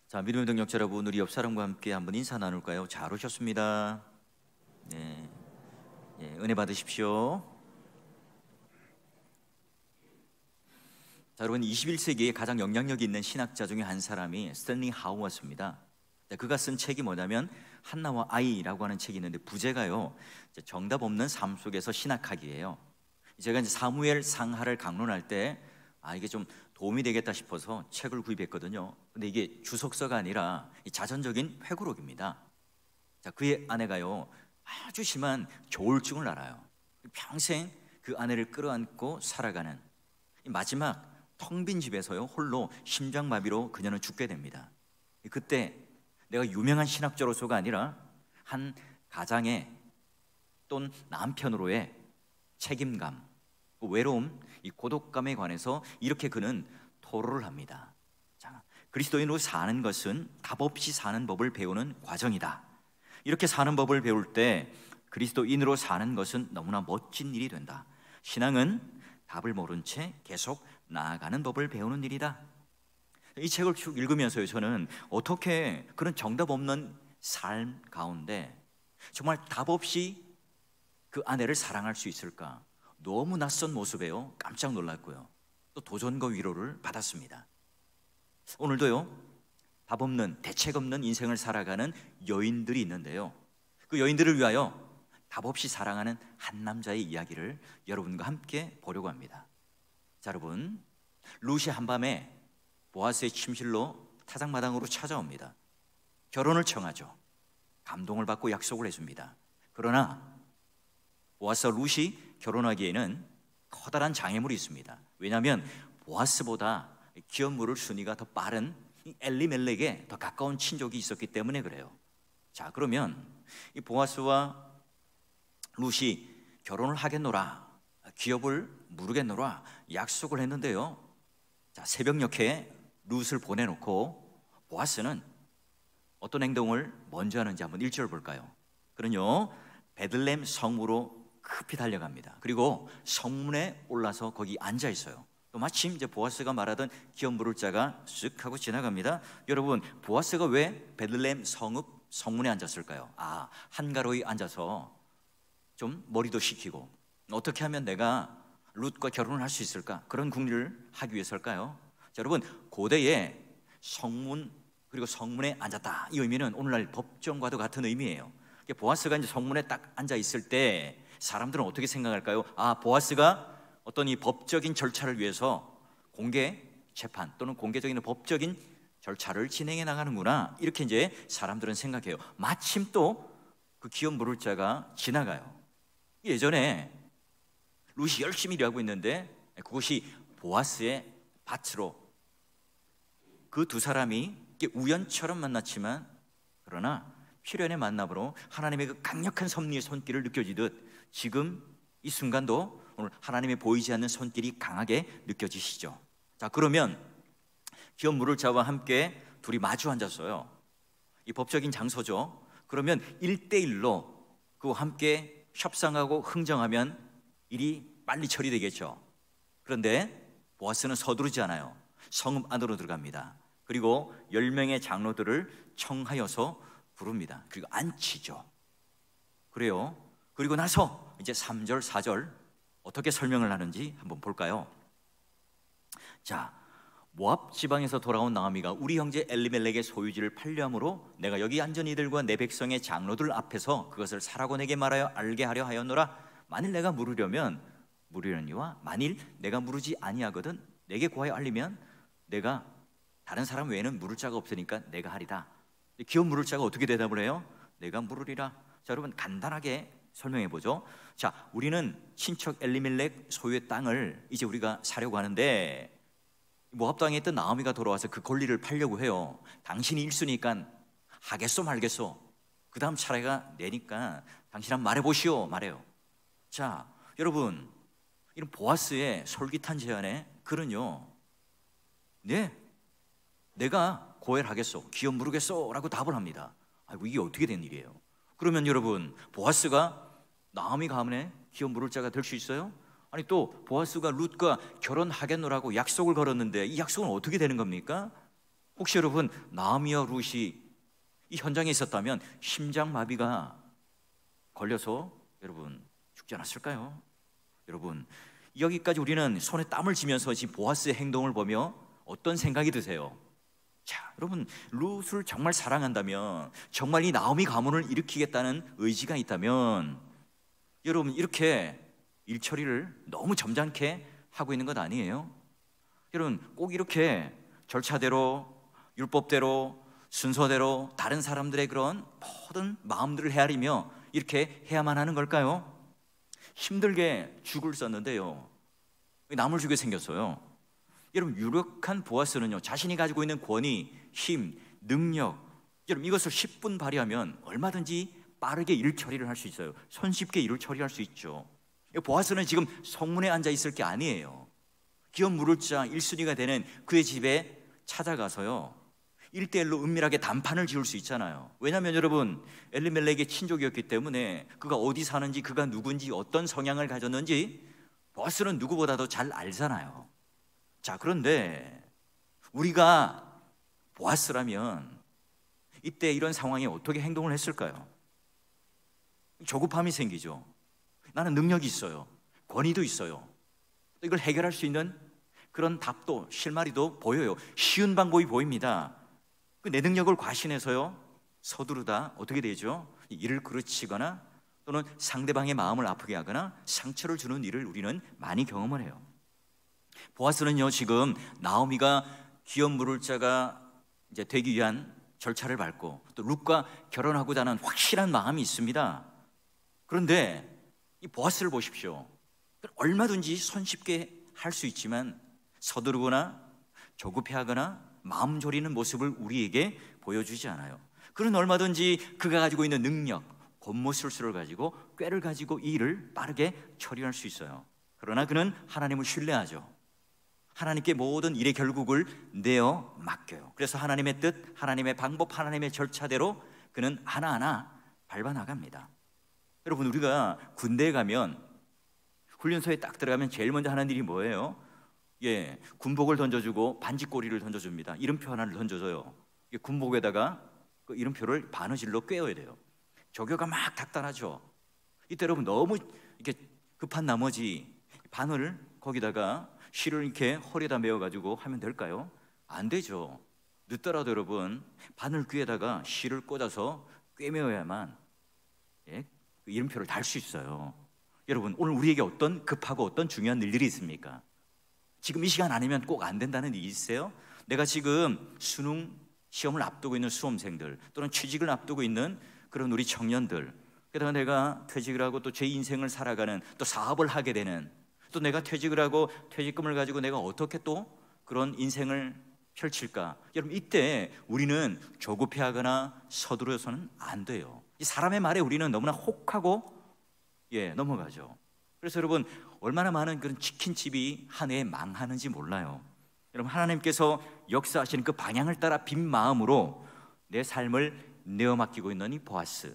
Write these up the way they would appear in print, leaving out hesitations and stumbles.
자, 믿음의 동역자 여러분, 우리 옆 사람과 함께 한번 인사 나눌까요? 잘 오셨습니다. 네, 은혜 받으십시오. 자, 여러분, 21세기에 가장 영향력 있는 신학자 중에 한 사람이 스탠리 하우어스입니다. 그가 쓴 책이 뭐냐면 한나와 아이라고 하는 책이 있는데 부제가요, 정답 없는 삶 속에서 신학하기예요. 제가 이제 사무엘 상하를 강론할 때 이게 좀 도움이 되겠다 싶어서 책을 구입했거든요. 근데 이게 주석서가 아니라 자전적인 회고록입니다. 자, 그의 아내가요, 아주 심한 조울증을 앓아요. 평생 그 아내를 끌어안고 살아가는 마지막 텅 빈 집에서요, 홀로 심장마비로 그녀는 죽게 됩니다. 그때 내가 유명한 신학자로서가 아니라 한 가장의 또는 남편으로의 책임감, 외로움, 이 고독감에 관해서 이렇게 그는 토로를 합니다. 자, 그리스도인으로 사는 것은 답 없이 사는 법을 배우는 과정이다. 이렇게 사는 법을 배울 때 그리스도인으로 사는 것은 너무나 멋진 일이 된다. 신앙은 답을 모른 채 계속 나아가는 법을 배우는 일이다. 이 책을 쭉 읽으면서요, 저는 어떻게 그런 정답 없는 삶 가운데 정말 답 없이 그 아내를 사랑할 수 있을까? 너무 낯선 모습에요, 깜짝 놀랐고요, 또 도전과 위로를 받았습니다. 오늘도요, 답 없는, 대책 없는 인생을 살아가는 여인들이 있는데요, 그 여인들을 위하여 답 없이 사랑하는 한 남자의 이야기를 여러분과 함께 보려고 합니다. 자, 여러분, 룻이 한밤에 보아스의 침실로 타작마당으로 찾아옵니다. 결혼을 청하죠. 감동을 받고 약속을 해줍니다. 그러나 보아스와 룻이 결혼하기에는 커다란 장애물이 있습니다. 왜냐하면 보아스보다 기업 물을 순위가 더 빠른 엘리멜렉에 더 가까운 친족이 있었기 때문에 그래요. 자, 그러면 이 보아스와 룻이 결혼을 하겠노라, 기업을 무르겠노라 약속을 했는데요, 자, 새벽녘에 룻을 보내놓고 보아스는 어떤 행동을 먼저 하는지 한번 1절 볼까요? 그는요, 베들레헴 성으로 급히 달려갑니다. 그리고 성문에 올라서 거기 앉아 있어요. 또 마침 이제 보아스가 말하던 기업 물을 자가 쓱 하고 지나갑니다. 여러분, 보아스가 왜 베들레헴 성문에 앉았을까요? 한가로이 앉아서 좀 머리도 식히고 어떻게 하면 내가 룻과 결혼을 할 수 있을까? 그런 궁리를 하기 위해서일까요? 자, 여러분, 고대에 성문 그리고 성문에 앉았다, 이 의미는 오늘날 법정과도 같은 의미예요. 보아스가 이제 성문에 딱 앉아 있을 때 사람들은 어떻게 생각할까요? 보아스가 어떤 이 법적인 절차를 위해서 공개 재판 또는 공개적인 법적인 절차를 진행해 나가는구나, 이렇게 이제 사람들은 생각해요. 마침 또 그 기업 물을 자가 지나가요. 예전에 룻이 열심히 일하고 있는데 그것이 보아스의 밭으로, 그 두 사람이 우연처럼 만났지만 그러나 필연의 만남으로 하나님의 그 강력한 섭리의 손길을 느껴지듯 지금 이 순간도 오늘 하나님의 보이지 않는 손길이 강하게 느껴지시죠. 자, 그러면 기업 물을 자와 함께 둘이 마주 앉았어요. 이 법적인 장소죠. 그러면 1대1로 그와 함께 협상하고 흥정하면 일이 빨리 처리되겠죠. 그런데 보아스는 서두르지 않아요. 성읍 안으로 들어갑니다. 그리고 10명의 장로들을 청하여서 부릅니다. 그리고 앉히죠. 그래요. 그리고 나서 이제 3절, 4절 어떻게 설명을 하는지 한번 볼까요? 자, 모압 지방에서 돌아온 나오미가 우리 형제 엘리멜렉의 소유지를 팔려함으로 내가 여기 앉은 이들과 내 백성의 장로들 앞에서 그것을 사라고 내게 말하여 알게 하려 하였노라. 만일 내가 물으려면 물으려니와 만일 내가 물으지 아니하거든 내게 구하여 알리면 내가 다른 사람 외에는 물을 자가 없으니까 내가 하리다. 기업 물을 자가 어떻게 대답을 해요? 내가 물으리라. 자, 여러분, 간단하게 설명해 보죠. 자, 우리는 친척 엘리멜렉 소유의 땅을 이제 우리가 사려고 하는데 모압 땅에 있던 나오미가 돌아와서 그 권리를 팔려고 해요. 당신이 1순위니까 하겠소 말겠소, 그 다음 차례가 내니까 당신 한번 말해보시오, 말해요. 자, 여러분, 이런 보아스의 솔깃한 제안에 그는요, 네, 내가 고해를 하겠소, 기업 물으겠소 라고 답을 합니다. 아이고, 이게 어떻게 된 일이에요? 그러면 여러분, 보아스가 나오미 가문에 기업 물을 자가 될 수 있어요? 아니, 또 보아스가 룻과 결혼하겠노라고 약속을 걸었는데 이 약속은 어떻게 되는 겁니까? 혹시 여러분 나오미와 룻이 이 현장에 있었다면 심장마비가 걸려서 여러분 죽지 않았을까요? 여러분 여기까지 우리는 손에 땀을 쥐면서 지금 보아스의 행동을 보며 어떤 생각이 드세요? 자, 여러분 룻을 정말 사랑한다면, 정말 이 나오미 가문을 일으키겠다는 의지가 있다면 여러분 이렇게 일 처리를 너무 점잖게 하고 있는 것 아니에요? 여러분 꼭 이렇게 절차대로, 율법대로, 순서대로 다른 사람들의 그런 모든 마음들을 헤아리며 이렇게 해야만 하는 걸까요? 힘들게 죽을 썼는데요, 왜 남을 죽게 생겼어요? 여러분 유력한 보아스는요, 자신이 가지고 있는 권위, 힘, 능력, 여러분 이것을 10분 발휘하면 얼마든지 빠르게 일 처리를 할 수 있어요. 손쉽게 일을 처리할 수 있죠. 보아스는 지금 성문에 앉아 있을 게 아니에요. 기업 물을 자 1순위가 되는 그의 집에 찾아가서요 1대1로 은밀하게談판을 지을 수 있잖아요. 왜냐하면 여러분 엘리멜렉의 친족이었기 때문에 그가 어디 사는지, 그가 누군지, 어떤 성향을 가졌는지 보아스는 누구보다도 잘 알잖아요. 자, 그런데 우리가 보아스라면 이때 이런 상황에 어떻게 행동을 했을까요? 조급함이 생기죠. 나는 능력이 있어요, 권위도 있어요, 이걸 해결할 수 있는 그런 답도, 실마리도 보여요. 쉬운 방법이 보입니다. 내 능력을 과신해서요 서두르다 어떻게 되죠? 일을 그르치거나 또는 상대방의 마음을 아프게 하거나 상처를 주는 일을 우리는 많이 경험을 해요. 보아스는요 지금 나오미가 기업 물을 자가 이제 되기 위한 절차를 밟고 또 룻과 결혼하고자 하는 확실한 마음이 있습니다. 그런데 이 보아스를 보십시오. 얼마든지 손쉽게 할 수 있지만 서두르거나 조급해하거나 마음 졸이는 모습을 우리에게 보여주지 않아요. 그는 얼마든지 그가 가지고 있는 능력, 곤모술수를 가지고, 꾀를 가지고 이 일을 빠르게 처리할 수 있어요. 그러나 그는 하나님을 신뢰하죠. 하나님께 모든 일의 결국을 내어 맡겨요. 그래서 하나님의 뜻, 하나님의 방법, 하나님의 절차대로 그는 하나하나 밟아나갑니다. 여러분 우리가 군대에 가면, 훈련소에 딱 들어가면 제일 먼저 하는 일이 뭐예요? 군복을 던져주고 반지꼬리를 던져줍니다. 이름표 하나를 던져줘요. 군복에다가 그 이름표를 바느질로 꿰어야 돼요. 조교가 막 닥달하죠. 이때 여러분 너무 이렇게 급한 나머지 바늘 거기다가 실을 이렇게 허리에다 메어가지고 하면 될까요? 안 되죠. 늦더라도 여러분 바늘 귀에다가 실을 꽂아서 꿰매어야만 그 이름표를 달 수 있어요. 여러분 오늘 우리에게 어떤 급하고 어떤 중요한 일들이 있습니까? 지금 이 시간 아니면 꼭 안 된다는 일이 있어요? 내가 지금 수능 시험을 앞두고 있는 수험생들, 또는 취직을 앞두고 있는 그런 우리 청년들, 게다가 내가 퇴직을 하고 또 제 인생을 살아가는, 또 사업을 하게 되는, 또 내가 퇴직을 하고 퇴직금을 가지고 내가 어떻게 또 그런 인생을 펼칠까? 여러분 이때 우리는 조급해하거나 서두르서는 안 돼요. 이 사람의 말에 우리는 너무나 혹하고 넘어가죠. 그래서 여러분 얼마나 많은 그런 치킨집이 한 해에 망하는지 몰라요. 여러분 하나님께서 역사하시는 그 방향을 따라 빈 마음으로 내 삶을 내어 맡기고 있는 이 보아스,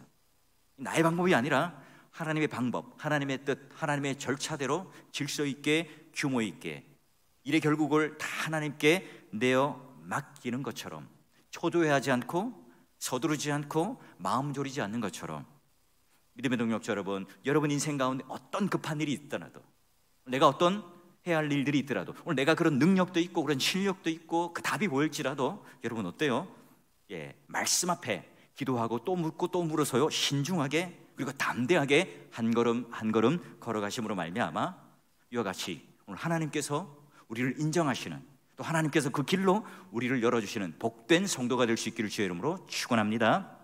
나의 방법이 아니라 하나님의 방법, 하나님의 뜻, 하나님의 절차대로 질서 있게, 규모 있게 일의 결국을 다 하나님께 내어 맡기는 것처럼, 초조해하지 않고 서두르지 않고 마음 졸이지 않는 것처럼, 믿음의 동역자 여러분, 여러분 인생 가운데 어떤 급한 일이 있더라도, 내가 어떤 해야 할 일들이 있더라도, 오늘 내가 그런 능력도 있고 그런 실력도 있고 그 답이 보일지라도 여러분 어때요? 말씀 앞에 기도하고 또 묻고 또 물어서요 신중하게 그리고 담대하게 한 걸음 한 걸음 걸어가심으로 말미암아 이와 같이 오늘 하나님께서 우리를 인정하시는, 또 하나님께서 그 길로 우리를 열어주시는 복된 성도가 될 수 있기를 주의 이름으로 축원합니다.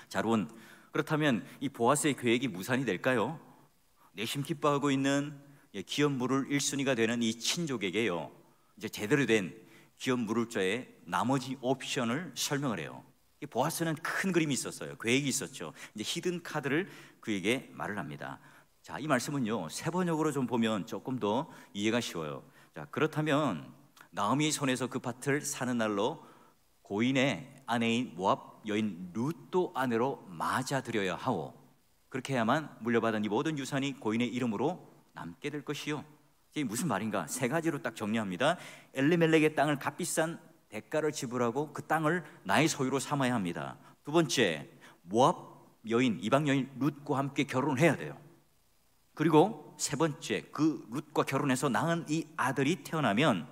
자, 여러분 그렇다면 이 보아스의 계획이 무산이 될까요? 내심 기뻐하고 있는 기업 물을 1순위가 되는 이 친족에게요 이제 제대로 된 기업 물을 자의 나머지 옵션을 설명을 해요. 이 보아스는 큰 그림이 있었어요. 계획이 있었죠. 이제 히든 카드를 그에게 말을 합니다. 자, 이 말씀은요 세번역으로 좀 보면 조금 더 이해가 쉬워요. 자, 그렇다면 나오미의 손에서 그 밭을 사는 날로 고인의 아내인 모압 여인 룻도 아내로 맞아들여야 하오. 그렇게 해야만 물려받은 이 모든 유산이 고인의 이름으로 남게 될 것이요. 이게 무슨 말인가? 세 가지로 딱 정리합니다. 엘리멜렉의 땅을 값비싼 대가를 지불하고 그 땅을 나의 소유로 삼아야 합니다. 두 번째, 모압 여인, 이방 여인 룻과 함께 결혼을 해야 돼요. 그리고 세 번째, 그 룻과 결혼해서 낳은 이 아들이 태어나면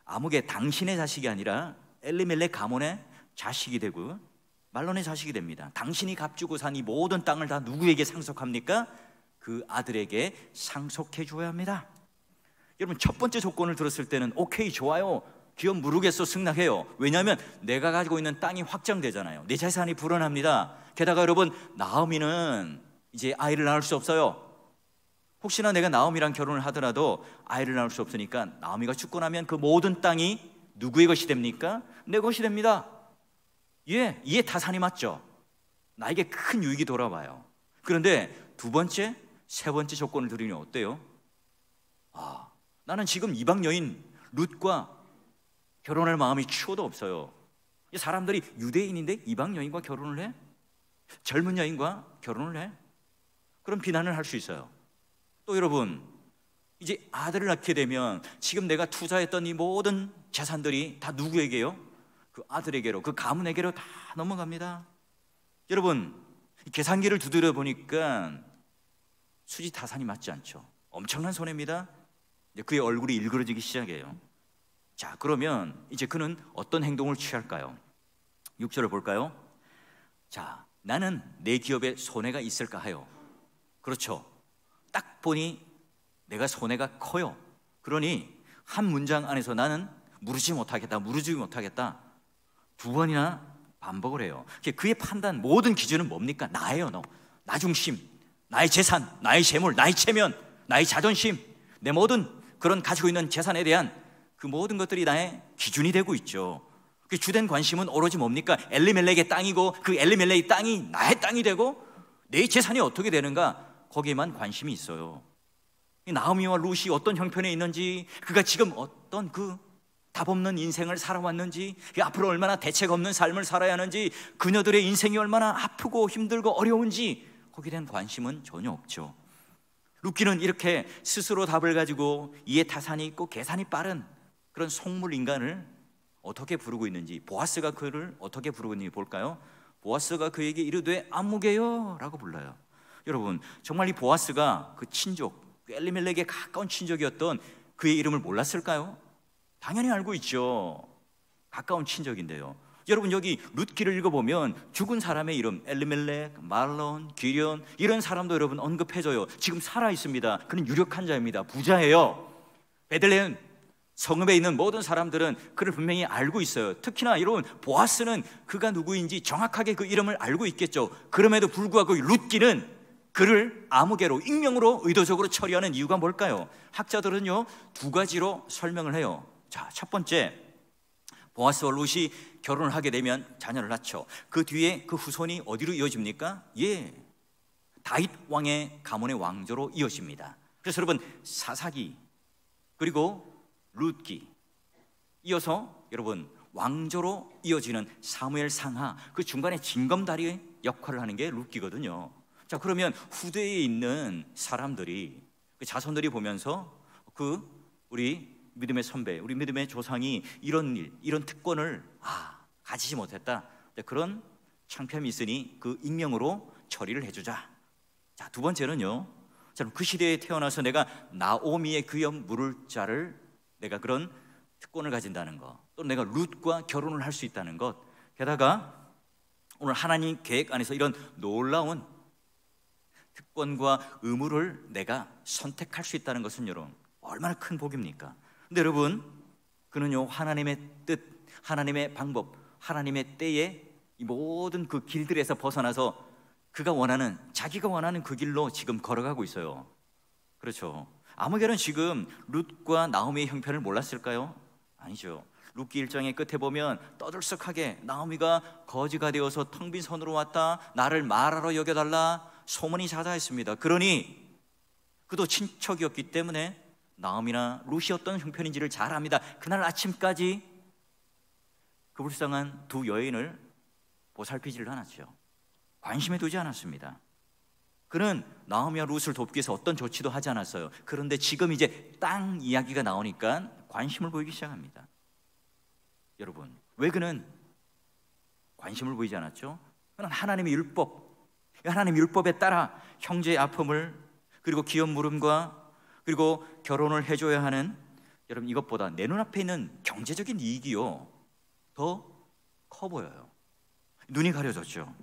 아무개 당신의 자식이 아니라 엘리멜렉 가문의 자식이 되고 말론의 자식이 됩니다. 당신이 값주고 산 이 모든 땅을 다 누구에게 상속합니까? 그 아들에게 상속해 줘야 합니다. 여러분, 첫 번째 조건을 들었을 때는 오케이, 좋아요, 기업 무르겠어, 승낙해요. 왜냐하면 내가 가지고 있는 땅이 확장되잖아요. 내 재산이 불어납니다. 게다가 여러분, 나오미는 이제 아이를 낳을 수 없어요. 혹시나 내가 나오미랑 결혼을 하더라도 아이를 낳을 수 없으니까 나오미가 죽고 나면 그 모든 땅이 누구의 것이 됩니까? 내 것이 됩니다. 예, 이에 타산이 맞죠. 나에게 큰 유익이 돌아와요. 그런데 두 번째, 세 번째 조건을 들으면 어때요? 나는 지금 이방 여인 룻과 결혼할 마음이 추워도 없어요. 사람들이 유대인인데 이방 여인과 결혼을 해? 젊은 여인과 결혼을 해? 그럼 비난을 할 수 있어요. 또 여러분, 이제 아들을 낳게 되면 지금 내가 투자했던 이 모든 재산들이 다 누구에게요? 그 아들에게로, 그 가문에게로 다 넘어갑니다. 여러분, 계산기를 두드려 보니까 수지타산이 맞지 않죠. 엄청난 손해입니다. 그의 얼굴이 일그러지기 시작해요. 자, 그러면 이제 그는 어떤 행동을 취할까요? 6절을 볼까요? 자, 나는 내 기업에 손해가 있을까 하여. 그렇죠. 딱 보니 내가 손해가 커요. 그러니 한 문장 안에서 나는 무르지 못하겠다 두 번이나 반복을 해요. 그의 판단, 모든 기준은 뭡니까? 나예요. 나 중심, 나의 재산, 나의 재물, 나의 체면, 나의 자존심, 내 모든 그런 가지고 있는 재산에 대한 그 모든 것들이 나의 기준이 되고 있죠. 그 주된 관심은 오로지 뭡니까? 엘리멜렉의 땅이고, 그 엘리멜렉의 땅이 나의 땅이 되고 내 재산이 어떻게 되는가, 거기에만 관심이 있어요. 나오미와 룻이 어떤 형편에 있는지, 그가 지금 어떤 그 답 없는 인생을 살아왔는지, 앞으로 얼마나 대책 없는 삶을 살아야 하는지, 그녀들의 인생이 얼마나 아프고 힘들고 어려운지 거기에 대한 관심은 전혀 없죠. 룻기는 이렇게 스스로 답을 가지고 이에 타산이 있고 계산이 빠른 그런 속물 인간을 어떻게 부르고 있는지, 보아스가 그를 어떻게 부르고 있는지 볼까요? 보아스가 그에게 이르되 아무개요 라고 불러요. 여러분, 정말 이 보아스가 그 친족, 그 엘리멜렉에 가까운 친족이었던 그의 이름을 몰랐을까요? 당연히 알고 있죠. 가까운 친족인데요. 여러분, 여기 룻기를 읽어보면 죽은 사람의 이름, 엘리멜렉, 말론, 기련, 이런 사람도 여러분 언급해줘요. 지금 살아있습니다. 그는 유력한 자입니다. 부자예요. 베들레헴 성읍에 있는 모든 사람들은 그를 분명히 알고 있어요. 특히나 여러분, 보아스는 그가 누구인지 정확하게 그 이름을 알고 있겠죠. 그럼에도 불구하고 룻기는 그를 아무개로, 익명으로 의도적으로 처리하는 이유가 뭘까요? 학자들은요, 두 가지로 설명을 해요. 자, 첫 번째, 보아스와 룻이 결혼을 하게 되면 자녀를 낳죠. 그 뒤에 그 후손이 어디로 이어집니까? 예, 다윗 왕의 가문의 왕조로 이어집니다. 그래서 여러분, 사사기 그리고 룻기, 이어서 여러분 왕조로 이어지는 사무엘 상하, 그 중간에 징검다리의 역할을 하는 게 룻기거든요. 자, 그러면 후대에 있는 사람들이, 그 자손들이 보면서 우리 믿음의 선배, 우리 믿음의 조상이 이런 일, 이런 특권을 가지지 못했다, 그런 창피함이 있으니 그 익명으로 처리를 해주자. 자, 두 번째는요, 그 시대에 태어나서 내가 나오미의 그옆 물을 자를, 내가 그런 특권을 가진다는 것, 또 내가 룻과 결혼을 할 수 있다는 것, 게다가 오늘 하나님 계획 안에서 이런 놀라운 특권과 의무를 내가 선택할 수 있다는 것은 여러분 얼마나 큰 복입니까? 근데 여러분, 그는요, 하나님의 뜻, 하나님의 방법, 하나님의 때에 이 모든 그 길들에서 벗어나서 그가 원하는, 자기가 원하는 그 길로 지금 걸어가고 있어요. 그렇죠. 아무개는 지금 룻과 나오미의 형편을 몰랐을까요? 아니죠. 룻기 1장의 끝에 보면 떠들썩하게 나오미가 거지가 되어서 텅 빈 손으로 왔다, 나를 말하러 여겨달라 소문이 자자했습니다. 그러니 그도 친척이었기 때문에 나오미나 룻이 어떤 형편인지를 잘 압니다. 그날 아침까지 그 불쌍한 두 여인을 보살피지를 않았죠. 관심에 두지 않았습니다. 그는 나오미와 룻을 돕기 위해서 어떤 조치도 하지 않았어요. 그런데 지금 이제 땅 이야기가 나오니까 관심을 보이기 시작합니다. 여러분, 왜 그는 관심을 보이지 않았죠? 그는 하나님의 율법, 하나님의 율법에 따라 형제의 아픔을, 그리고 기업 물음과 그리고 결혼을 해줘야 하는, 여러분, 이것보다 내 눈앞에 있는 경제적인 이익이요 더 커 보여요. 눈이 가려졌죠.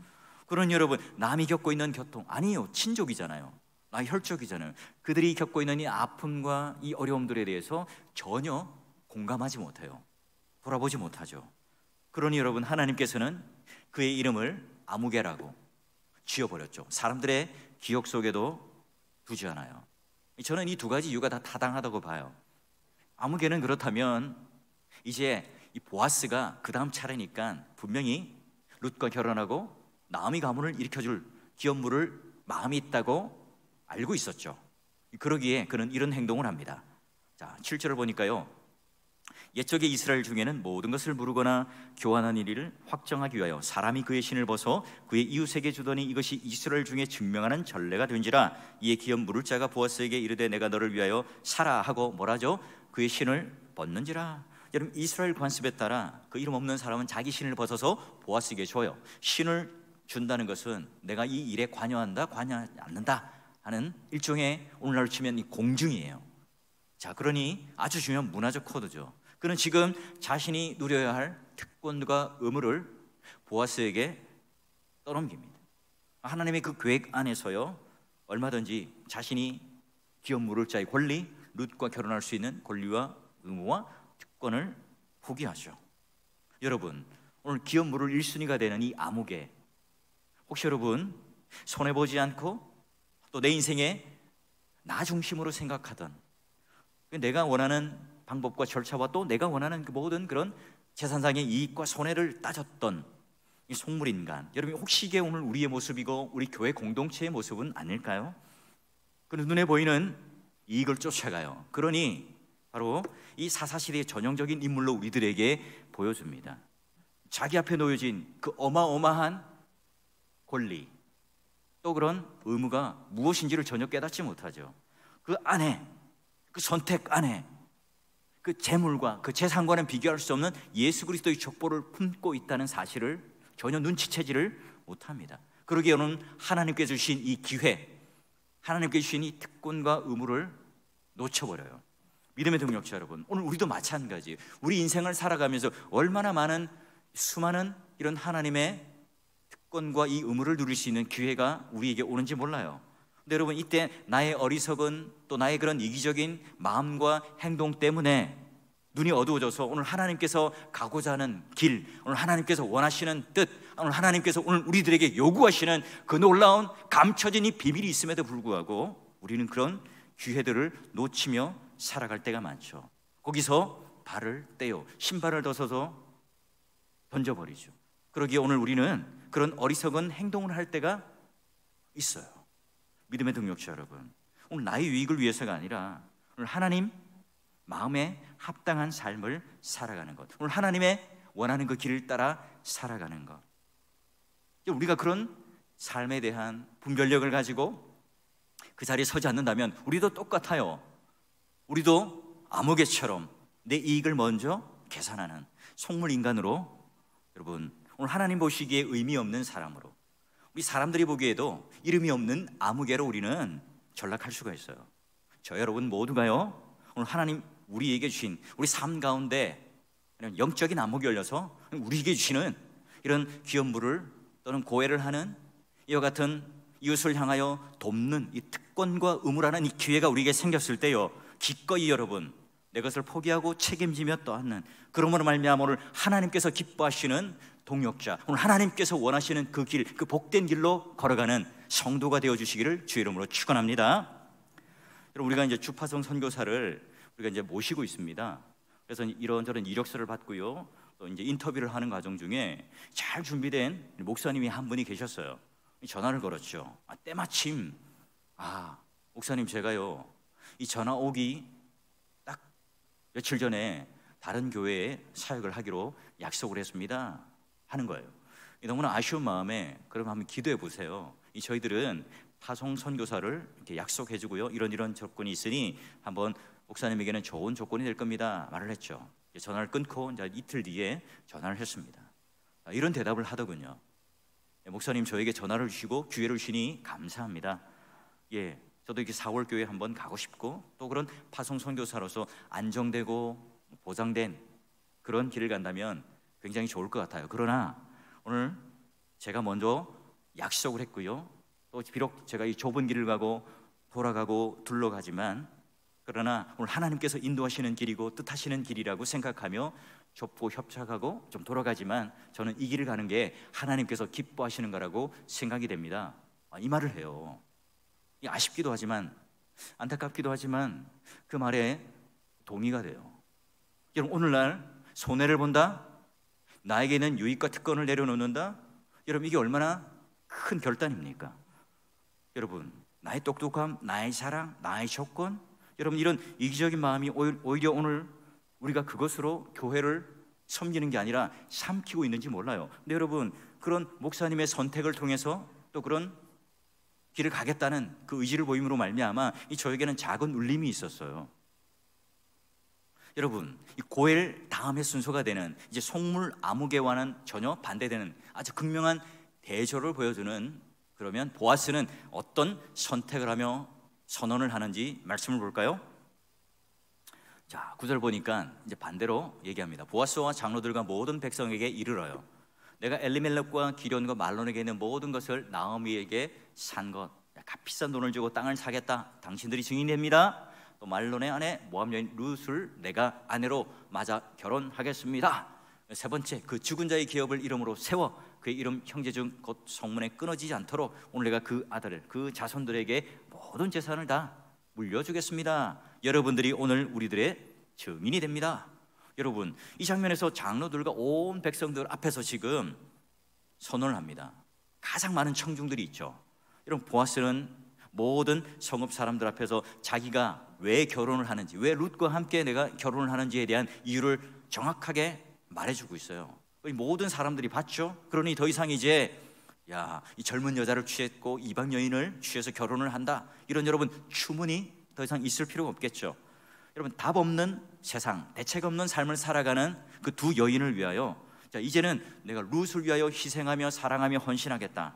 그런 여러분, 남이 겪고 있는 고통, 아니요, 친족이잖아요, 나의 혈족이잖아요. 그들이 겪고 있는 이 아픔과 이 어려움들에 대해서 전혀 공감하지 못해요. 돌아보지 못하죠. 그러니 여러분, 하나님께서는 그의 이름을 아무개라고 지어버렸죠. 사람들의 기억 속에도 두지 않아요. 저는 이 두 가지 이유가 다 타당하다고 봐요. 아무개는 그렇다면 이제 이 보아스가 그 다음 차례니까 분명히 룻과 결혼하고 나오미 가문을 일으켜줄 기업물을 마음이 있다고 알고 있었죠. 그러기에 그는 이런 행동을 합니다. 자, 7절을 보니까요, 옛적의 이스라엘 중에는 모든 것을 무르거나 교환한 일을 확정하기 위하여 사람이 그의 신을 벗어 그의 이웃에게 주더니 이것이 이스라엘 중에 증명하는 전례가 된지라. 이에 기업 물을 자가 보아스에게 이르되 내가 너를 위하여 사라 하고 뭐라죠? 그의 신을 벗는지라. 여러분, 이스라엘 관습에 따라 그 이름 없는 사람은 자기 신을 벗어서 보아스에게 줘요. 신을 준다는 것은 내가 이 일에 관여한다, 관여하지 않는다 하는 일종의, 오늘날로 치면 이 공증이에요. 자, 그러니 아주 중요한 문화적 코드죠. 그는 지금 자신이 누려야 할 특권과 의무를 보아스에게 떠넘깁니다. 하나님의 그 계획 안에서요, 얼마든지 자신이 기업 물을 자의 권리, 룻과 결혼할 수 있는 권리와 의무와 특권을 포기하죠. 여러분, 오늘 기업 물을 1순위가 되는 이 아무개, 혹시 여러분 손해보지 않고 또 내 인생에 나 중심으로 생각하던, 내가 원하는 방법과 절차와 또 내가 원하는 그 모든 그런 재산상의 이익과 손해를 따졌던 이 속물인간, 여러분 혹시 이게 오늘 우리의 모습이고 우리 교회 공동체의 모습은 아닐까요? 그 눈에 보이는 이익을 쫓아가요. 그러니 바로 이 사사시대의 전형적인 인물로 우리들에게 보여줍니다. 자기 앞에 놓여진 그 어마어마한 권리, 또 그런 의무가 무엇인지를 전혀 깨닫지 못하죠. 그 안에, 그 선택 안에 그 재물과 그 재산과는 비교할 수 없는 예수 그리스도의 족보를 품고 있다는 사실을 전혀 눈치채지를 못합니다. 그러기에 오늘 하나님께 주신 이 기회, 하나님께 주신 이 특권과 의무를 놓쳐버려요. 믿음의 동역자 여러분, 오늘 우리도 마찬가지. 우리 인생을 살아가면서 얼마나 많은 수많은 이런 하나님의 특권과 이 의무를 누릴 수 있는 기회가 우리에게 오는지 몰라요. 근데 여러분, 이때 나의 어리석은, 또 나의 그런 이기적인 마음과 행동 때문에 눈이 어두워져서 오늘 하나님께서 가고자 하는 길, 오늘 하나님께서 원하시는 뜻, 오늘 하나님께서 오늘 우리들에게 요구하시는 그 놀라운 감춰진 이 비밀이 있음에도 불구하고 우리는 그런 기회들을 놓치며 살아갈 때가 많죠. 거기서 발을 떼요, 신발을 벗어서 던져버리죠. 그러기에 오늘 우리는 그런 어리석은 행동을 할 때가 있어요. 믿음의 동역자 여러분, 오늘 나의 유익을 위해서가 아니라 오늘 하나님 마음에 합당한 삶을 살아가는 것, 오늘 하나님의 원하는 그 길을 따라 살아가는 것, 우리가 그런 삶에 대한 분별력을 가지고 그 자리에 서지 않는다면 우리도 똑같아요. 우리도 아무개처럼 내 이익을 먼저 계산하는 속물 인간으로, 여러분 오늘 하나님 보시기에 의미 없는 사람으로, 우리 사람들이 보기에도 이름이 없는 아무개로 우리는 전락할 수가 있어요. 저 여러분 모두가요, 오늘 하나님 우리에게 주신 우리 삶 가운데 이런 영적인 안목이 열려서 우리에게 주시는 이런 기업물을 또는 고해를 하는 이와 같은 이웃을 향하여 돕는 이 특권과 의무라는 이 기회가 우리에게 생겼을 때요, 기꺼이 여러분 내 것을 포기하고 책임지며 떠안는, 그러므로 말미암아 오늘 하나님께서 기뻐하시는 동역자, 오늘 하나님께서 원하시는 그 길, 그 복된 길로 걸어가는 성도가 되어주시기를 주의 이름으로 축원합니다. 여러분, 우리가 이제 주파성 선교사를 우리가 이제 모시고 있습니다. 그래서 이런저런 이력서를 받고요, 또 이제 인터뷰를 하는 과정 중에 잘 준비된 목사님이 한 분이 계셨어요. 전화를 걸었죠. 때마침 목사님 제가요 이 전화 오기 딱 며칠 전에 다른 교회에 사역을 하기로 약속을 했습니다 하는 거예요. 너무나 아쉬운 마음에 그럼 한번 기도해 보세요. 저희들은 파송 선교사를 이렇게 약속해 주고요, 이런 조건이 있으니 한번 목사님에게는 좋은 조건이 될 겁니다 말을 했죠. 전화를 끊고 이제 이틀 뒤에 전화를 했습니다. 이런 대답을 하더군요. 목사님, 저에게 전화를 주시고 기회를 주시니 감사합니다. 저도 이렇게 4월 교회 한번 가고 싶고 또 그런 파송 선교사로서 안정되고 보장된 그런 길을 간다면 굉장히 좋을 것 같아요. 그러나 오늘 제가 먼저 약속을 했고요, 또 비록 제가 이 좁은 길을 가고 돌아가고 둘러가지만, 그러나 오늘 하나님께서 인도하시는 길이고 뜻하시는 길이라고 생각하며 좁고 협착하고 좀 돌아가지만 저는 이 길을 가는 게 하나님께서 기뻐하시는 거라고 생각이 됩니다. 이 말을 해요. 아쉽기도 하지만 안타깝기도 하지만 그 말에 동의가 돼요. 여러분, 오늘날 손해를 본다, 나에게는 유익과 특권을 내려놓는다, 여러분 이게 얼마나 큰 결단입니까? 여러분, 나의 똑똑함, 나의 사랑, 나의 조건, 여러분 이런 이기적인 마음이 오히려 오늘 우리가 그것으로 교회를 섬기는 게 아니라 삼키고 있는지 몰라요. 근데 여러분, 그런 목사님의 선택을 통해서 또 그런 길을 가겠다는 그 의지를 보임으로 말미암아 저에게는 작은 울림이 있었어요. 여러분, 이 고엘 다음의 순서가 되는 이제 속물 아무개와는 전혀 반대되는 아주 극명한 대조를 보여주는, 그러면 보아스는 어떤 선택을 하며 선언을 하는지 말씀을 볼까요? 자, 9절 보니까 이제 반대로 얘기합니다. 보아스와 장로들과 모든 백성에게 이르러요. 내가 엘리멜렉과 기련과 말론에게 있는 모든 것을 나오미에게 산 것, 값비싼 돈을 주고 땅을 사겠다. 당신들이 증인됩니다. 또 말론의 아내 모압 여인 룻을 내가 아내로 맞아 결혼하겠습니다. 세 번째, 그 죽은 자의 기업을 이름으로 세워 그의 이름 형제 중 곧 성문에 끊어지지 않도록 오늘 내가 그 아들을 그 자손들에게 모든 재산을 다 물려주겠습니다. 여러분들이 오늘 우리들의 증인이 됩니다. 여러분, 이 장면에서 장로들과 온 백성들 앞에서 지금 선언을 합니다. 가장 많은 청중들이 있죠. 여러분, 보아스는 모든 성읍 사람들 앞에서 자기가 왜 결혼을 하는지, 왜 룻과 함께 내가 결혼을 하는지에 대한 이유를 정확하게 말해주고 있어요. 모든 사람들이 봤죠. 그러니 더 이상 이제 이 젊은 여자를 취했고 이방 여인을 취해서 결혼을 한다, 이런 여러분 추문이 더 이상 있을 필요가 없겠죠. 여러분, 답 없는 세상, 대책 없는 삶을 살아가는 그 두 여인을 위하여 이제는 내가 룻을 위하여 희생하며 사랑하며 헌신하겠다,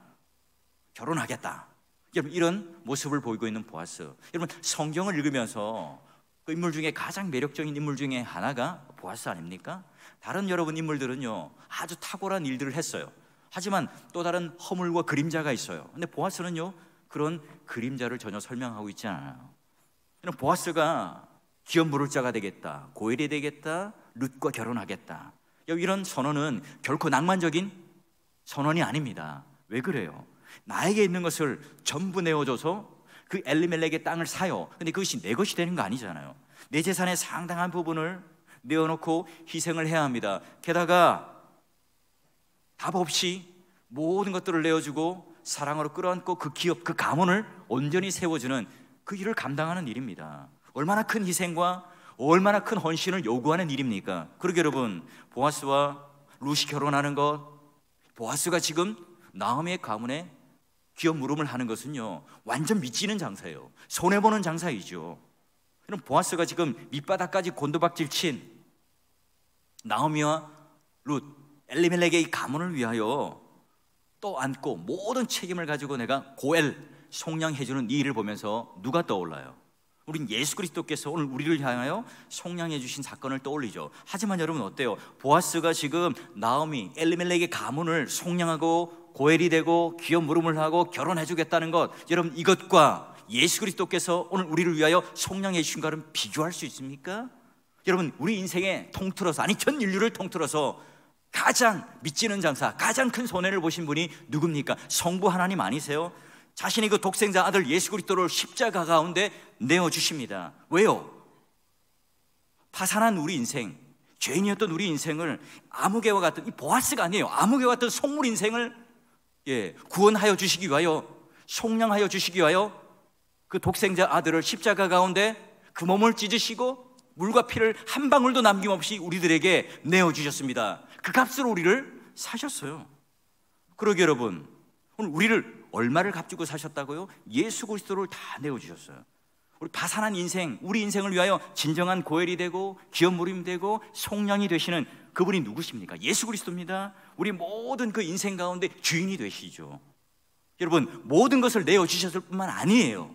결혼하겠다, 여러분 이런 모습을 보이고 있는 보아스. 여러분, 성경을 읽으면서 그 인물 중에 가장 매력적인 인물 중에 하나가 보아스 아닙니까? 다른 여러분 인물들은요 아주 탁월한 일들을 했어요. 하지만 또 다른 허물과 그림자가 있어요. 근데 보아스는요 그런 그림자를 전혀 설명하고 있지 않아요. 보아스가 기업 물을 자가 되겠다, 고엘이 되겠다, 룻과 결혼하겠다, 이런 선언은 결코 낭만적인 선언이 아닙니다. 왜 그래요? 나에게 있는 것을 전부 내어줘서 그 엘리멜렉의 땅을 사요. 근데 그것이 내 것이 되는 거 아니잖아요. 내 재산의 상당한 부분을 내어놓고 희생을 해야 합니다. 게다가 답 없이 모든 것들을 내어주고 사랑으로 끌어안고 그 기업, 그 가문을 온전히 세워주는 그 일을 감당하는 일입니다. 얼마나 큰 희생과 얼마나 큰 헌신을 요구하는 일입니까? 그러게 여러분, 보아스와 룻이 결혼하는 것, 보아스가 지금 나오미의 가문에 기업 물음을 하는 것은요 완전 미치는 장사예요. 손해보는 장사이죠. 그럼 보아스가 지금 밑바닥까지 곤두박질 친 나오미와 룻, 엘리멜렉의 이 가문을 위하여 또 안고 모든 책임을 가지고 내가 고엘 속량해주는 이 일을 보면서 누가 떠올라요? 우린 예수 그리스도께서 오늘 우리를 향하여 속량해 주신 사건을 떠올리죠. 하지만 여러분 어때요? 보아스가 지금 나오미, 엘리멜렉의 가문을 속량하고 고엘이 되고 기업 물음을 하고 결혼해 주겠다는 것, 여러분 이것과 예수 그리스도께서 오늘 우리를 위하여 속량해 주신 것은 비교할 수 있습니까? 여러분, 우리 인생에 통틀어서, 아니 전 인류를 통틀어서 가장 미치는 장사, 가장 큰 손해를 보신 분이 누굽니까? 성부 하나님 아니세요? 자신이 그 독생자 아들 예수 그리스도를 십자가 가운데 내어주십니다. 왜요? 파산한 우리 인생, 죄인이었던 우리 인생을 아무개와 같은, 이 보아스가 아니에요, 아무개와 같은 속물 인생을 구원하여 주시기 위하여, 속량하여 주시기 위하여 그 독생자 아들을 십자가 가운데 그 몸을 찢으시고 물과 피를 한 방울도 남김없이 우리들에게 내어주셨습니다. 그 값으로 우리를 사셨어요. 그러게 여러분, 오늘 우리를 얼마를 값주고 사셨다고요? 예수 그리스도를 다 내어주셨어요. 우리 파산한 인생, 우리 인생을 위하여 진정한 고엘이 되고 기업무림이 되고 속량이 되시는 그분이 누구십니까? 예수 그리스도입니다. 우리 모든 그 인생 가운데 주인이 되시죠. 여러분, 모든 것을 내어주셨을 뿐만 아니에요.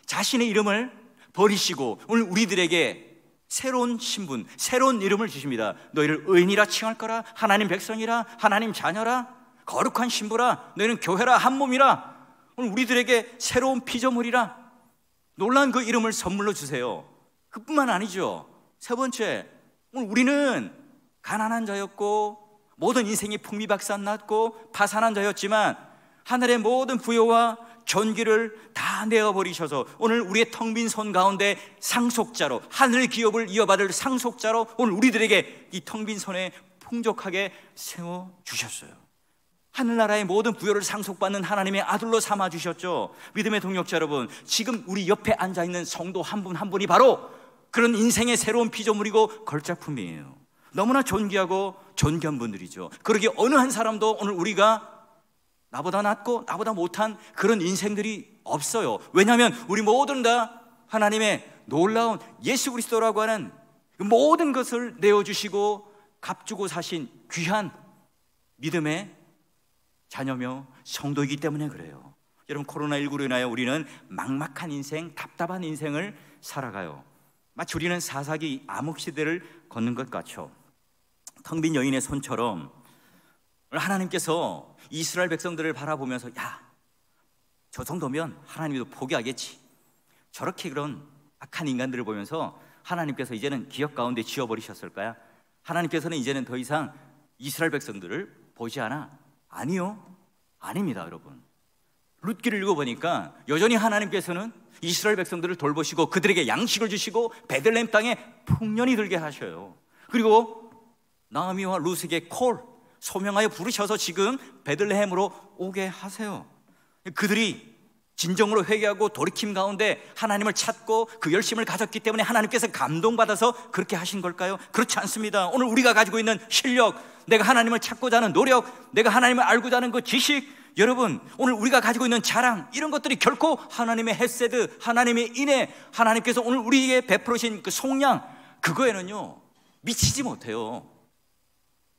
자신의 이름을 버리시고 오늘 우리들에게 새로운 신분, 새로운 이름을 주십니다. 너희를 의인이라 칭할 거라, 하나님 백성이라, 하나님 자녀라, 거룩한 신부라, 너희는 교회라, 한 몸이라. 오늘 우리들에게 새로운 피조물이라, 놀라운 그 이름을 선물로 주세요. 그뿐만 아니죠. 세 번째, 오늘 우리는 가난한 자였고 모든 인생이 풍비박산났고 파산한 자였지만 하늘의 모든 부여와 존귀를 다 내어버리셔서 오늘 우리의 텅 빈 손 가운데 상속자로, 하늘 기업을 이어받을 상속자로 오늘 우리들에게 이 텅 빈 손에 풍족하게 세워주셨어요. 하늘나라의 모든 부여를 상속받는 하나님의 아들로 삼아주셨죠. 믿음의 동역자 여러분, 지금 우리 옆에 앉아있는 성도 한 분 한 분이 바로 그런 인생의 새로운 피조물이고 걸작품이에요. 너무나 존귀하고 존귀한 분들이죠. 그러기에 어느 한 사람도 오늘 우리가 나보다 낫고 나보다 못한 그런 인생들이 없어요. 왜냐하면 우리 모든 다 하나님의 놀라운 예수 그리스도라고 하는 모든 것을 내어주시고 값주고 사신 귀한 믿음의 자녀며 성도이기 때문에 그래요. 여러분, 코로나19로 인하여 우리는 막막한 인생, 답답한 인생을 살아가요. 마치 우리는 사사기 암흑시대를 걷는 것 같죠. 텅 빈 여인의 손처럼 하나님께서 이스라엘 백성들을 바라보면서 야, 저 정도면 하나님도 포기하겠지. 저렇게 그런 악한 인간들을 보면서 하나님께서 이제는 기억 가운데 지워버리셨을까요? 하나님께서는 이제는 더 이상 이스라엘 백성들을 보지 않아? 아니요, 아닙니다. 여러분, 룻기를 읽어보니까 여전히 하나님께서는 이스라엘 백성들을 돌보시고 그들에게 양식을 주시고 베들레헴 땅에 풍년이 들게 하셔요. 그리고 나오미와 룻에게 소명하여 부르셔서 지금 베들레헴으로 오게 하세요. 그들이 진정으로 회개하고 돌이킴 가운데 하나님을 찾고 그 열심을 가졌기 때문에 하나님께서 감동받아서 그렇게 하신 걸까요? 그렇지 않습니다. 오늘 우리가 가지고 있는 실력, 내가 하나님을 찾고자 하는 노력, 내가 하나님을 알고자 하는 그 지식, 여러분, 오늘 우리가 가지고 있는 자랑, 이런 것들이 결코 하나님의 헤세드, 하나님의 인애, 하나님께서 오늘 우리에게 베풀으신 그 속량, 그거에는요 미치지 못해요.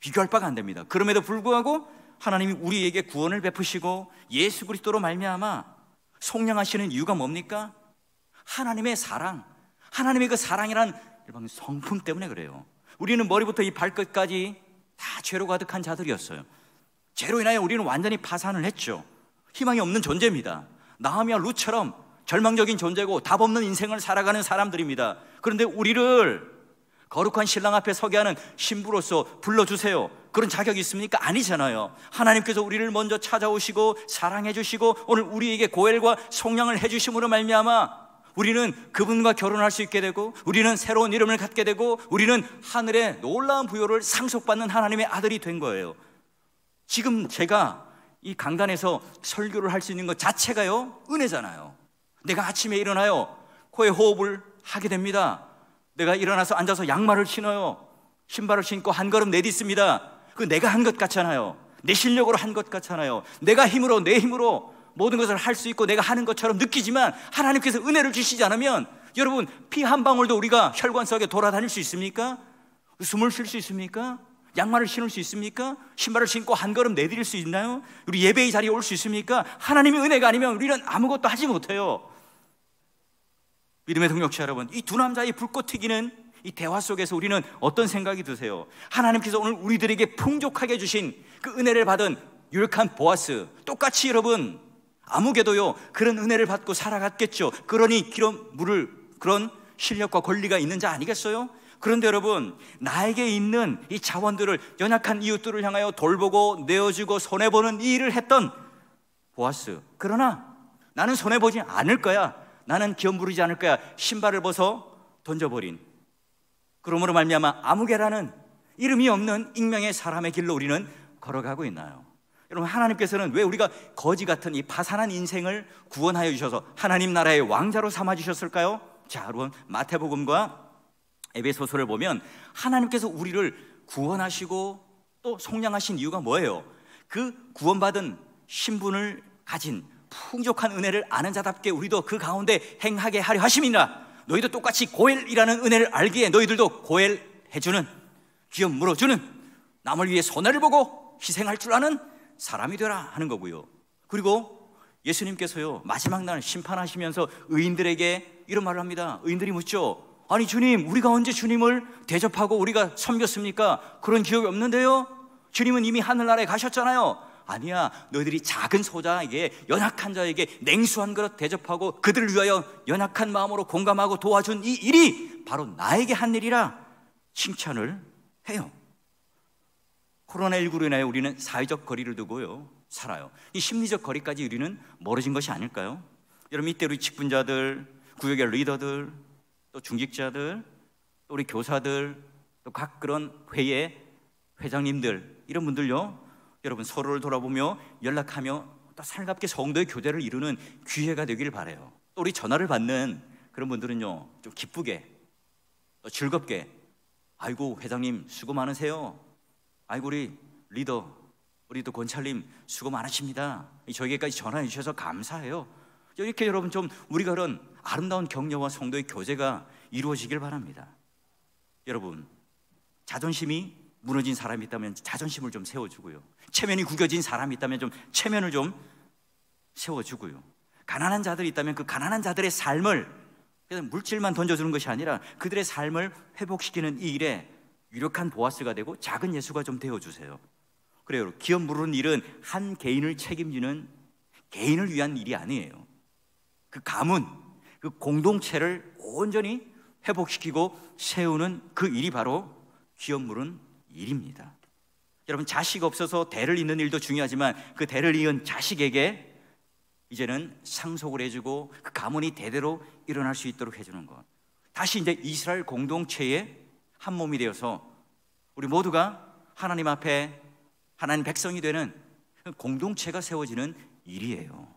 비교할 바가 안 됩니다. 그럼에도 불구하고 하나님이 우리에게 구원을 베푸시고 예수 그리스도로 말미암아 속량하시는 이유가 뭡니까? 하나님의 사랑, 하나님의 그 사랑이란 일반 성품 때문에 그래요. 우리는 머리부터 이 발끝까지 다 죄로 가득한 자들이었어요. 죄로 인하여 우리는 완전히 파산을 했죠. 희망이 없는 존재입니다. 나하미와 룻처럼 절망적인 존재고 답 없는 인생을 살아가는 사람들입니다. 그런데 우리를 거룩한 신랑 앞에 서게 하는 신부로서 불러주세요. 그런 자격이 있습니까? 아니잖아요. 하나님께서 우리를 먼저 찾아오시고 사랑해 주시고 오늘 우리에게 고엘과 속량을 해주심으로 말미암아 우리는 그분과 결혼할 수 있게 되고 우리는 새로운 이름을 갖게 되고 우리는 하늘의 놀라운 부요를 상속받는 하나님의 아들이 된 거예요. 지금 제가 이 강단에서 설교를 할 수 있는 것 자체가요 은혜잖아요. 내가 아침에 일어나요 코에 호흡을 하게 됩니다. 내가 일어나서 앉아서 양말을 신어요. 신발을 신고 한 걸음 내딛습니다. 그 내가 한 것 같잖아요. 내 실력으로 한 것 같잖아요. 내가 힘으로, 내 힘으로 모든 것을 할 수 있고 내가 하는 것처럼 느끼지만 하나님께서 은혜를 주시지 않으면 여러분, 피 한 방울도 우리가 혈관 속에 돌아다닐 수 있습니까? 숨을 쉴 수 있습니까? 양말을 신을 수 있습니까? 신발을 신고 한 걸음 내디딜 수 있나요? 우리 예배의 자리에 올 수 있습니까? 하나님의 은혜가 아니면 우리는 아무것도 하지 못해요. 믿음의 동역자 여러분, 이 두 남자의 불꽃 튀기는 이 대화 속에서 우리는 어떤 생각이 드세요? 하나님께서 오늘 우리들에게 풍족하게 주신 그 은혜를 받은 유력한 보아스, 똑같이 여러분 아무개도요 그런 은혜를 받고 살아갔겠죠. 그러니 그런 실력과 권리가 있는 자 아니겠어요? 그런데 여러분, 나에게 있는 이 자원들을 연약한 이웃들을 향하여 돌보고 내어주고 손해보는 이 일을 했던 보아스, 그러나 나는 손해보지 않을 거야, 나는 기업 부리지 않을 거야, 신발을 벗어 던져버린, 그러므로 말미암아 아무개라는 이름이 없는 익명의 사람의 길로 우리는 걸어가고 있나요? 여러분, 하나님께서는 왜 우리가 거지 같은 이 파산한 인생을 구원하여 주셔서 하나님 나라의 왕자로 삼아 주셨을까요? 자, 여러분, 마태복음과 에베소서를 보면 하나님께서 우리를 구원하시고 또 속량하신 이유가 뭐예요? 그 구원받은 신분을 가진 풍족한 은혜를 아는 자답게 우리도 그 가운데 행하게 하려 하심이니라. 너희도 똑같이 고엘이라는 은혜를 알기에 너희들도 고엘해주는, 기업 물어주는, 남을 위해 손해를 보고 희생할 줄 아는 사람이 되라 하는 거고요. 그리고 예수님께서요, 마지막 날 심판하시면서 의인들에게 이런 말을 합니다. 의인들이 묻죠. 아니 주님, 우리가 언제 주님을 대접하고 우리가 섬겼습니까? 그런 기억이 없는데요. 주님은 이미 하늘나라에 가셨잖아요. 아니야, 너희들이 작은 소자에게, 연약한 자에게 냉수한 그릇 대접하고 그들을 위하여 연약한 마음으로 공감하고 도와준 이 일이 바로 나에게 한 일이라 칭찬을 해요. 코로나19로 인하여 우리는 사회적 거리를 두고요 살아요. 이 심리적 거리까지 우리는 멀어진 것이 아닐까요? 여러분, 이때 우리 직분자들, 구역의 리더들, 또 중직자들, 또 우리 교사들, 또 각 그런 회의 회장님들, 이런 분들요, 여러분 서로를 돌아보며 연락하며 또 살갑게 성도의 교제를 이루는 기회가 되길 바라요. 또 우리 전화를 받는 그런 분들은요, 좀 기쁘게 또 즐겁게, 아이고 회장님 수고 많으세요, 아이고 우리 리더, 우리 또 권찰님 수고 많으십니다, 저에게까지 전화해 주셔서 감사해요. 이렇게 여러분 좀 우리가 그런 아름다운 격려와 성도의 교제가 이루어지길 바랍니다. 여러분, 자존심이 무너진 사람이 있다면 자존심을 좀 세워주고요, 체면이 구겨진 사람이 있다면 좀 체면을 좀 세워주고요, 가난한 자들이 있다면 그 가난한 자들의 삶을 그냥 물질만 던져주는 것이 아니라 그들의 삶을 회복시키는 이 일에 유력한 보아스가 되고 작은 예수가 좀 되어주세요. 그래요. 기업 물은 일은 한 개인을 책임지는, 개인을 위한 일이 아니에요. 그 가문, 그 공동체를 온전히 회복시키고 세우는 그 일이 바로 기업 물은 일입니다. 여러분, 자식 없어서 대를 잇는 일도 중요하지만 그 대를 이은 자식에게 이제는 상속을 해주고 그 가문이 대대로 일어날 수 있도록 해주는 것, 다시 이제 이스라엘 공동체의 한 몸이 되어서 우리 모두가 하나님 앞에 하나님 백성이 되는 공동체가 세워지는 일이에요.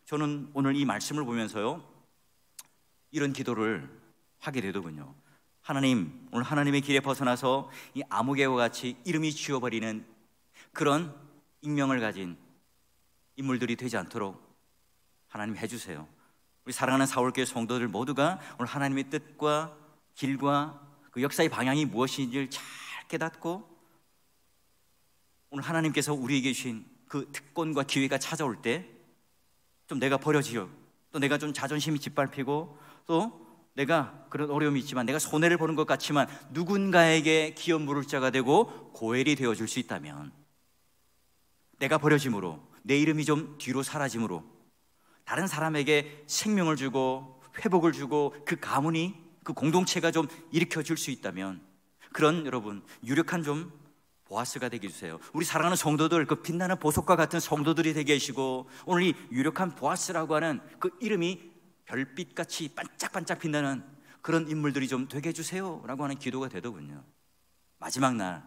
저는 오늘 이 말씀을 보면서요, 이런 기도를 하게 되더군요. 하나님, 오늘 하나님의 길에 벗어나서 이 아무개와 같이 이름이 지워버리는 그런 익명을 가진 인물들이 되지 않도록 하나님 해주세요. 우리 사랑하는 사울교회 성도들 모두가 오늘 하나님의 뜻과 길과 그 역사의 방향이 무엇인지를 잘 깨닫고 오늘 하나님께서 우리에게 주신 그 특권과 기회가 찾아올 때 좀 내가 버려지요, 또 내가 좀 자존심이 짓밟히고 또 내가 그런 어려움이 있지만 내가 손해를 보는 것 같지만 누군가에게 기업 물을 자가 되고 고엘이 되어줄 수 있다면, 내가 버려짐으로 내 이름이 좀 뒤로 사라짐으로 다른 사람에게 생명을 주고 회복을 주고 그 가문이, 그 공동체가 좀 일으켜줄 수 있다면 그런 여러분 유력한 좀 보아스가 되게 해주세요. 우리 사랑하는 성도들, 그 빛나는 보석과 같은 성도들이 되게 하시고 오늘 이 유력한 보아스라고 하는 그 이름이 별빛같이 반짝반짝 빛나는 그런 인물들이 좀 되게 해주세요 라고 하는 기도가 되더군요. 마지막 날,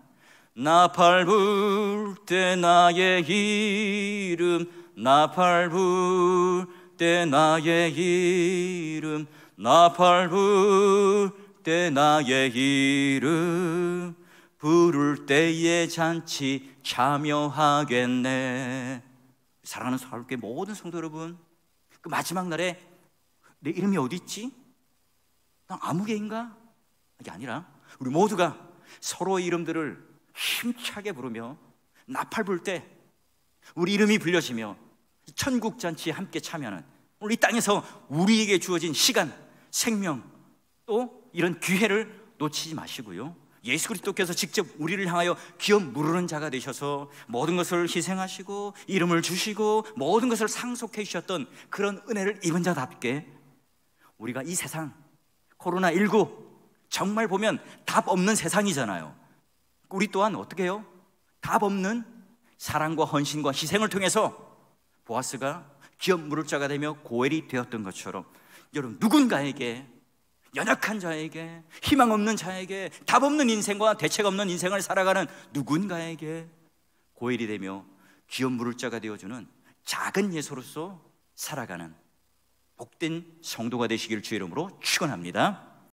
나팔 불 때 나의 이름, 나팔 불 때 나의 이름, 나팔 불 때 나의 이름, 부를 때에 잔치 참여하겠네. 사랑하는 서울교회 모든 성도 여러분, 그 마지막 날에 내 이름이 어디 있지? 난 아무개인가? 이게 아니라 우리 모두가 서로의 이름들을 힘차게 부르며 나팔 불 때 우리 이름이 불려지며 천국 잔치에 함께 참여하는, 오늘 이 땅에서 우리에게 주어진 시간, 생명, 또 이런 기회를 놓치지 마시고요, 예수 그리스도께서 직접 우리를 향하여 기업 물으는 자가 되셔서 모든 것을 희생하시고 이름을 주시고 모든 것을 상속해 주셨던 그런 은혜를 입은 자답게 우리가 이 세상 코로나19 정말 보면 답 없는 세상이잖아요. 우리 또한 어떻게 해요? 답 없는 사랑과 헌신과 희생을 통해서 보아스가 기업 물을 자가 되며 고엘이 되었던 것처럼 여러분, 누군가에게, 연약한 자에게, 희망 없는 자에게, 답 없는 인생과 대책 없는 인생을 살아가는 누군가에게 고엘이 되며 기업 물을 자가 되어주는 작은 예수로서 살아가는 복된 성도가 되시길 주의 이름으로 축원합니다.